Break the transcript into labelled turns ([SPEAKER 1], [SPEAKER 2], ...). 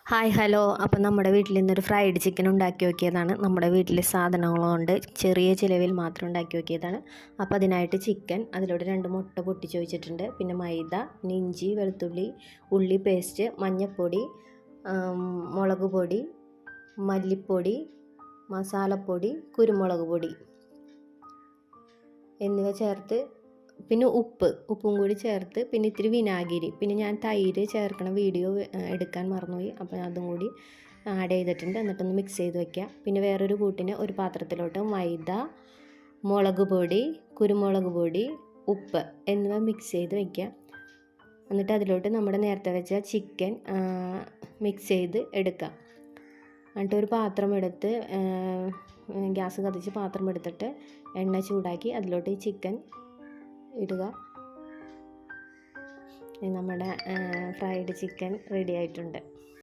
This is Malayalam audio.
[SPEAKER 1] Hi hello. അപ്പോൾ നമ്മുടെ വീട്ടിൽ നിന്നൊരു ഫ്രൈഡ് ചിക്കൻ ഉണ്ടാക്കി നോക്കിയതാണ്. നമ്മുടെ വീട്ടിലെ സാധനങ്ങളുകൊണ്ട് ചെറിയ ചിലവിൽ മാത്രം ഉണ്ടാക്കി നോക്കിയതാണ്. അപ്പോൾ അതിനായിട്ട് ചിക്കൻ, അതിലൂടെ 2 മുട്ട പൊട്ടിച്ച് വെച്ചിട്ടുണ്ട്, പിന്നെ മൈദ, പിന്നെ ഇഞ്ചി വെളുത്തുള്ളി ഉള്ളി പേസ്റ്റ്, മഞ്ഞൾപ്പൊടി, മുളക് പൊടി, മല്ലിപ്പൊടി, മസാലപ്പൊടി, കുരുമുളക് പൊടി എന്നിവ ചേർത്ത്, പിന്നെ ഉപ്പും കൂടി ചേർത്ത്, പിന്നെ ഇത്തിരി വിനാഗിരി, പിന്നെ ഞാൻ തൈര് ചേർക്കണ വീഡിയോ എടുക്കാൻ മറന്നുപോയി, അപ്പോൾ അതും കൂടി ആഡ് ചെയ്തിട്ടുണ്ട്. എന്നിട്ടൊന്ന് മിക്സ് ചെയ്ത് വയ്ക്കുക. പിന്നെ വേറൊരു കൂട്ടിന് ഒരു പാത്രത്തിലോട്ട് മൈദ, മുളക് പൊടി, കുരുമുളക് പൊടി, ഉപ്പ് എന്നിവ മിക്സ് ചെയ്ത് വയ്ക്കുക. എന്നിട്ട് അതിലോട്ട് നമ്മുടെ നേരത്തെ വെച്ച ചിക്കൻ മിക്സ് ചെയ്ത് എടുക്കുക. എന്നിട്ട് ഒരു പാത്രം എടുത്ത് ഗ്യാസ് കത്തിച്ച് പാത്രം എടുത്തിട്ട് എണ്ണ ചൂടാക്കി അതിലോട്ട് ഈ ചിക്കൻ ഇടുക. നമ്മുടെ ഫ്രൈഡ് ചിക്കൻ റെഡി ആയിട്ടുണ്ട്.